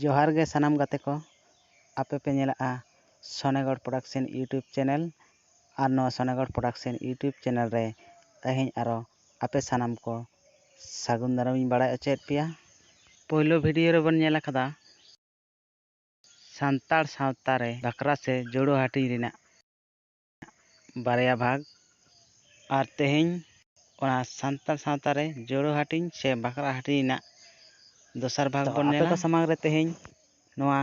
जोहार गे सानाम गाते को आपे पे नेला सोनेगढ़ प्रोडक्शन यूट्यूब चैनल और नो सोनेगढ़ प्रोडक्शन यूट्यूब चैनल रे तेहें आरो आपे सानाम को सागुन दाराम बाड़ाय अचेत पिया पहलो वीडियो रे बन नेला खदा सान्ताड़ सावता रे बाकरा से जोड़ो हाटी रिना बारया भाग और तेहें ओना सान्ताड़ सावता रे जोड़ो हाटी से बाकरा हाटी रिना दोसर भाग बन नेला आपे को समांग रे तेहें नोआ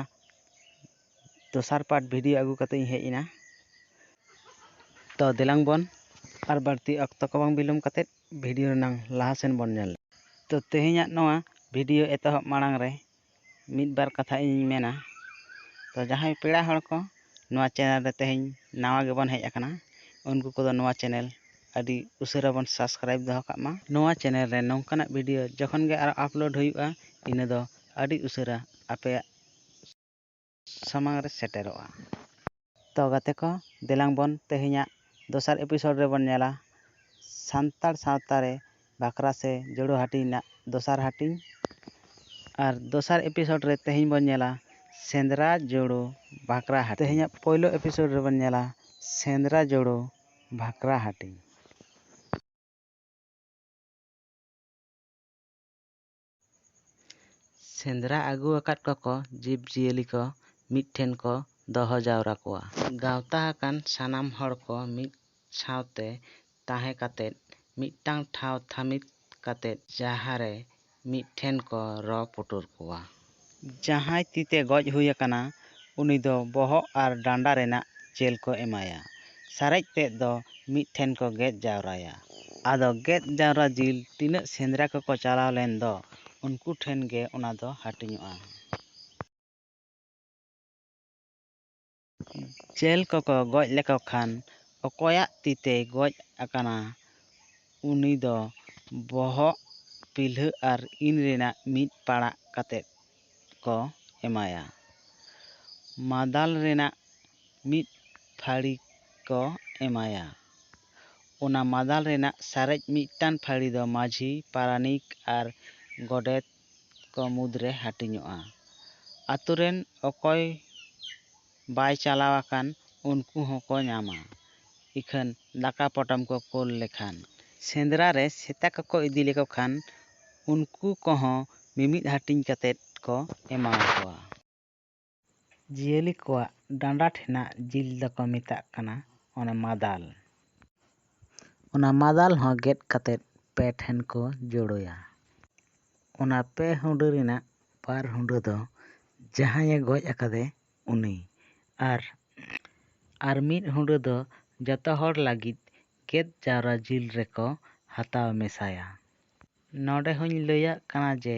दोसर पार्ट वीडियो आगू कते हेजना तो देलांग बन और बाड़ती अक्तो को बांग बिलम कते वीडियो रनांग लाहासेन बन नेल तो तेहें नोआ वीडियो एतहब माड़ांग रे मिद बार कथा इन मेना तो जहां पेड़ा हड़ को नोआ चैनल रे तेहें नावा गे बन हेज आकना उनको को नोआ चैनल अडी उसेरा बन सब्सक्राइब दो कामा नोआ चैनल रे नोंकाना वीडियो जखन गे आर अपलोड हुआ इन दो अडी उसेरा आपे समांग रे सेटेरोआ तो गाते को देलांग बन तेहें दोसर एपिसोड रे बन नेला सान्ताड़ सावता रे बाकरा से जोड़ो हाटी ना दोसर हाटी और दोसर एपिसोड रे तेहें बन नेला सेंद्रा जोड़ो बाकरा हाटी तेहें पहलो एपिसोड रे बन नेला सेंद्रा जोड़ो बाकरा हाटी सेंद्रा आगू आकात को जीव जियली को मिठेन को दोहो जावरा कोआ गावता हाकान सानाम हड़ को मिट सावते ताहे काते मिटांग ठाव थामित काते जहारे मिठेन को रो पुटुर कोआ जहां तीते गज हुई आकाना उनी दो बोहो और डांडा रेना जेल को एमाया सारेज ते दो मिठेन को गेद जावराया आदो गेद जावरा जिल तीना सेंद्रा को चलाव लेन दो उनको ठेन गे उना दो हाटिङोआ जेल को गज लेको खान अकोया तीते गज आकाना उनी दो बोहो पिल्ह और इन रेना मिट पाड़ा काते को एमाया मादाल रेना मिट फाड़ी को एमाया उना मादाल रेना सारेज मिटान फाड़ी दो माझी पारानिक और गोडेत को मुद्रे हाटिङोआ आतुरेन अकोय बाय चलावाकान उनको होको नामा इखन दाका पटम को कोल लेखान सेंद्रा रे सेता को इदी लेको खान उनको कोहो मिमिद हाटिङ काते को एमावा जियली को डांडा ठेना जिल दको मेता कना ओने मादाल ओना मादाल हो गेट काते पे ठेन को जोड़ोया ओना पे हुंडो रेना पार हुंडो दो जहां गज अकादे उनी और मिद हुंडो दो जतो हर लागिद गेद जावरा जिल रेको हताव मेसाया नोडे हुई लैया कना जे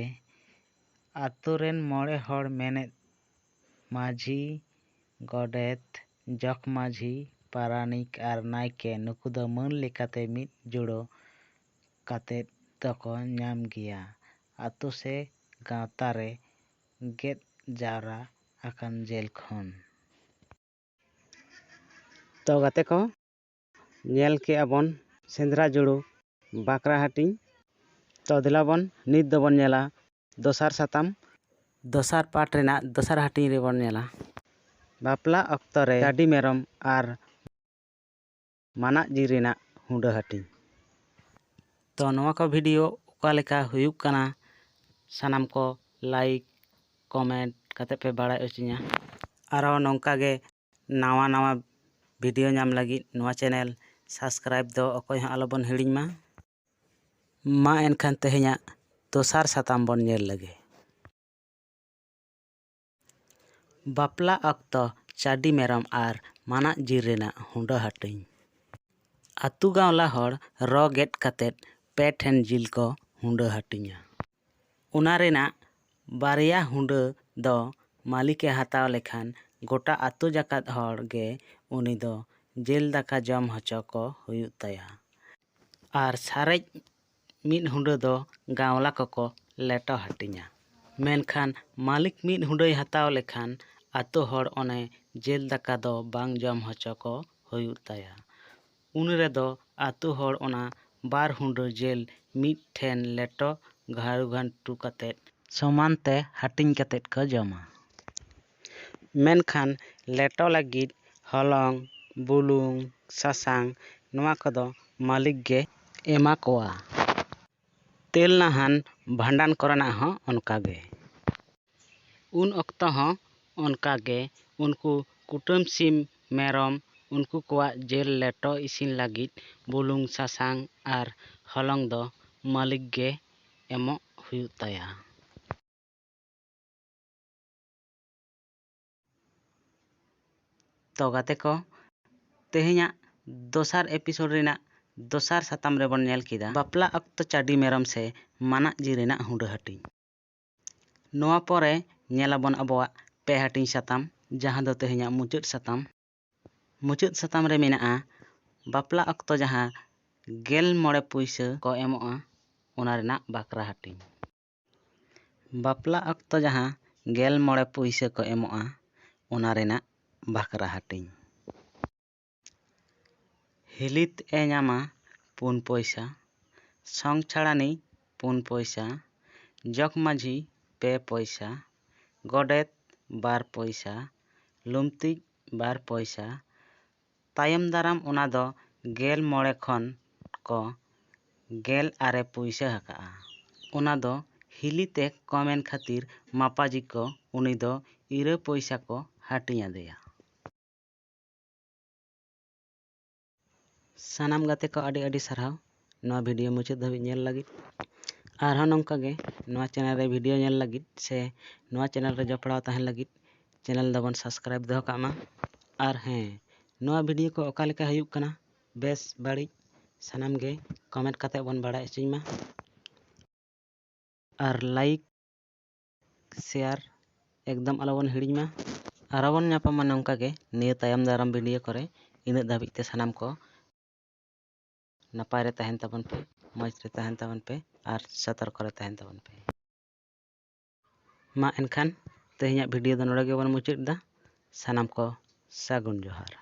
आतुरेन मोड़े हर मेनेद माझी गोडेत जक माझी पारानिक और नायके नुकु दो मन लेकाते मिद जुड़ो काते तको नाम गिया आतु से गावता रे गेद जावरा आकान जेल खन तो गाते को नेल के अबन सेंद्रा जोड़ो बाकरा हाटिङ तो दिलाबन नित दबन नेला दोसर साताम दोसर पार्ट रेना दोसर हाटिङ रे बन नेला बापला अक्तो रे डाडी मेरम और माना जी रेना हुंडा हाटिङ तो नोआ को वीडियो ओका लेका हुयुक कना सानाम को लाइक कमेंट कते पे बाड़ाय अचिङा आरो नोंका गे नावा नावा वीडियो नाम लगी नोआ चैनल सब्सक्राइब दो अकोय आलो बन हिड़िङ मा एनखान तेहें दोसर साताम बन नेल लगे बापला अक्तो चाडी मेरम और माना जी रेना हुंडा हाटिङ आतु गावला हड़ रो गेट काते पे ठेन जिल को हुंडा हाटिङा उना रेना बारिया हुंडा दो मालिके हताव लेखान गोटा आतु जाकात हड़ गे उनी दो जेल दाका जम हचो को हुयुग ताया और सारेज मिद हुंडा दो गावला को लेटो हाटिङा मेनखान मालिक मिद हुंडा हताव लेखान आतु हड़ ओने जेल दाका दो बांग जम हचो को हुयुग ताया उन रे दो आतु हड़ ओना बार हुंडा जेल मिद ठेन लेटो घारू घंटू काते समानते हाटिङ काते को जमा। ᱢᱮᱱᱠᱷᱟन ᱞᱮᱴᱚ ᱞᱟᱹᱜᱤᱫ ᱦᱚᱞᱚᱝ, ᱵᱩᱞᱩᱝ, ᱥᱟᱥᱟᱝ ᱱᱚᱣᱟ ᱠᱚᱫᱚ ᱢᱟᱹᱞᱤᱠ ᱜᱮ ᱮᱢᱟ ᱠᱚᱣᱟ᱾ ᱛᱮᱞ ᱱᱟᱦᱟᱱ ᱵᱷᱟᱸᱰᱟᱱ ᱠᱚᱨᱮᱱᱟᱜ ᱦᱚᱸ ᱚᱱᱠᱟᱜᱮ᱾ ᱩᱱ ᱚᱠᱛᱚ ᱦᱚᱸ ᱚᱱᱠᱟᱜᱮ ᱩᱱᱠᱩ ᱠᱩᱴᱟᱹᱢ ᱥᱤᱢ ᱢᱮᱨᱚᱢ ᱩᱱᱠᱩ ᱠᱚᱣᱟᱜ ᱡᱤᱞ ᱞᱮᱴᱚ ᱤᱥᱤᱱ ᱞᱟᱹᱜᱤᱫ ᱵᱩᱞᱩᱝ, ᱥᱟᱥᱟᱝ ᱟᱨ ᱦᱚᱞᱚᱝ ᱫᱚ ᱢᱟᱹᱞᱤᱠ ᱜᱮ ᱮᱢᱚᱜ ᱦᱩᱭᱩᱜ ᱛᱟᱭᱟ᱾ ᱛᱚ ᱜᱟᱛᱮ ᱠᱚ, ᱛᱮᱦᱮᱧᱟᱜ ᱫᱚᱥᱟᱨ ᱮᱯᱤᱥᱳᱰ ᱨᱮᱱᱟᱜ ᱫᱚᱥᱟᱨ ᱥᱟᱛᱟᱢ ᱨᱮᱵᱚᱱ ᱧᱮᱞ ᱠᱮᱫᱟ ᱵᱟᱯᱞᱟ ᱚᱠᱛᱚ ᱪᱟᱹᱰᱤ ᱢᱮᱨᱚᱢ ᱥᱮ ᱢᱟᱱᱟᱜ ᱡᱤ ᱨᱮᱱᱟᱜ ᱦᱩᱰᱟᱹ ᱦᱟᱹᱴᱤᱧ᱾ ᱱᱚᱣᱟ ᱯᱚᱨᱮ ᱧᱮᱞᱟᱵᱚᱱ ᱟᱵᱚᱣᱟᱜ ᱯᱮ ᱦᱟᱹᱴᱤᱧ ᱥᱟᱛᱟᱢ, ᱡᱟᱦᱟᱸ ᱫᱚ ᱛᱮᱦᱮᱧᱟᱜ ᱢᱩᱪᱟᱹᱫ ᱥᱟᱛᱟᱢ᱾ ᱢᱩᱪᱟᱹᱫ ᱥᱟᱛᱟᱢ ᱨᱮ ᱢᱮᱱᱟᱜᱼᱟ ᱵᱟᱯᱞᱟ ᱚᱠᱛᱚ ᱡᱟᱦᱟᱸ 16 ᱯᱩᱭᱥᱟᱹ ᱠᱚ ᱮᱢᱚᱜᱼᱟ ᱚᱱᱟ ᱨᱮᱱᱟᱜ ᱵᱟᱠᱷᱨᱟ ᱦᱟᱹᱴᱤᱧ᱾ ᱵᱟᱯᱞᱟ ᱚᱠᱛᱚ ᱡᱟᱦᱟᱸ 16 ᱯᱩᱭᱥᱟᱹ ᱠᱚ ᱮᱢᱚᱜᱼᱟ ᱚᱱᱟ ᱨᱮᱱᱟᱜ ᱵᱟᱠᱷᱨᱟ ᱦᱟᱹᱴᱤᱧ᱾ ᱦᱤᱞᱤᱛ ᱮ ᱧᱟᱢᱟ 4 ᱯᱚᱭᱥᱟ, ᱥᱚᱝ ᱪᱷᱟᱲᱟᱱᱤ 4 ᱯᱚᱭᱥᱟ, ᱡᱚᱜᱽ ᱢᱟᱺᱡᱷᱤ 2 ᱯᱚᱭᱥᱟ, ᱜᱚᱰᱮᱛ 2 ᱯᱚᱭᱥᱟ, ᱞᱩᱢᱛᱤᱡ 2 ᱯᱚᱭᱥᱟ, ᱛᱟᱭᱚᱢ ᱫᱟᱨᱟᱢ ᱚᱱᱟ ᱫᱚ 16 ᱠᱷᱚᱱ ᱠᱚ 16 ᱯᱩᱭᱥᱟᱹ ᱟᱠᱟᱜᱼᱟ᱾ ᱚᱱᱟ ᱫᱚ ᱦᱤᱞᱤᱛᱮ ᱠᱚᱢᱮᱱ ᱠᱷᱟᱹᱛᱤᱨ ᱢᱟᱯᱟᱡᱤ ᱠᱚ ᱩᱱᱤ ᱫᱚ 2 ᱯᱚᱭᱥᱟ ᱠᱚ ᱦᱟᱹᱴᱤᱧ ᱟᱫᱮᱭᱟ᱾ ᱥᱟᱱᱟᱢ ᱜᱟᱛᱮ ᱠᱚ ᱟᱹᱰᱤ ᱟᱹᱰᱤ ᱥᱟᱨᱦᱟᱣ ᱱᱚᱣᱟ ᱵᱷᱤᱰᱤᱭᱳ ᱢᱩᱪᱟᱹᱫ ᱫᱷᱟᱹᱵᱤᱡ ᱧᱮᱞ ᱞᱟᱹᱜᱤᱫ᱾ ᱟᱨᱦᱚᱸ ᱱᱚᱝᱠᱟᱜᱮ ᱱᱚᱣᱟ ᱪᱮᱱᱮᱞ ᱨᱮ ᱵᱷᱤᱰᱤᱭᱳ ᱧᱮᱞ ᱞᱟᱹᱜᱤᱫ ᱥᱮ ᱱᱚᱣᱟ ᱪᱮᱱᱮᱞ ᱨᱮ ᱡᱚᱯᱲᱟᱣ ᱛᱟᱦᱮᱱ ᱞᱟᱹᱜᱤᱫ ᱪᱮᱱᱮᱞ ᱫᱚᱵᱚᱱ ᱥᱟᱵᱥᱠᱨᱟᱭᱤᱵ ᱫᱚᱦᱚ ᱠᱟᱜ ᱢᱟ᱾ ᱟᱨ ᱦᱮᱸ, ᱱᱚᱣᱟ ᱵᱷᱤᱰᱤᱭᱳ ᱠᱚ ᱚᱠᱟ ᱞᱮᱠᱟ ᱦᱩᱭᱩᱜ ᱠᱟᱱᱟ ᱵᱮᱥ ᱵᱟᱹᱲᱤᱡ ᱥᱟᱱᱟᱢ ᱜᱮ ᱠᱚᱢᱮᱱᱴ ᱠᱟᱛᱮᱫ ᱵᱚᱱ ᱵᱟᱲᱟᱭ ᱦᱚᱪᱚᱧ ᱢᱟ᱾ ᱟᱨ ᱞᱟᱭᱤᱠ ᱥᱮᱭᱟᱨ ᱮᱠᱫᱚᱢ ᱟᱞᱚᱵᱚᱱ ᱦᱤᱲᱤᱧ ᱢᱟ᱾ ᱟᱨᱚ ᱵᱚᱱ ᱧᱟᱯᱟᱢᱟ ᱱᱚᱝᱠᱟᱜᱮ ᱱᱤᱭᱟᱹ ᱛᱟᱭᱚᱢ ᱫᱟᱨᱟᱢ ᱵᱷᱤᱰᱤᱭᱳ ᱠᱚᱨᱮ᱾ ᱤᱱᱟᱹᱜ ᱫᱷᱟᱹᱵᱤᱡ ᱛᱮ ᱥᱟᱱᱟᱢ ᱠᱚ ᱱᱟᱯᱟᱭ ᱨᱮ ᱛᱟᱦᱮᱱ ᱛᱟᱵᱚᱱ ᱯᱮ, ᱢᱚᱡᱽ ᱨᱮ ᱛᱟᱦᱮᱱ ᱛᱟᱵᱚᱱ ᱯᱮ ᱟᱨ ᱥᱚᱛᱚᱨᱠᱚ ᱨᱮ ᱛᱟᱦᱮᱱ ᱛᱟᱵᱚᱱ ᱯᱮ᱾ ᱢᱟ ᱮᱱᱠᱷᱟᱱ ᱛᱮᱦᱮᱧᱟᱜ ᱵᱷᱤᱰᱤᱭᱳ ᱫᱚ ᱱᱚᱰᱮ ᱜᱮᱵᱚᱱ ᱢᱩᱪᱟᱹᱫ ᱮᱫᱟ᱾ ᱥᱟᱱᱟᱢ ᱠᱚ ᱥᱟᱹᱜᱩᱱ ᱡᱚᱦᱟᱨ᱾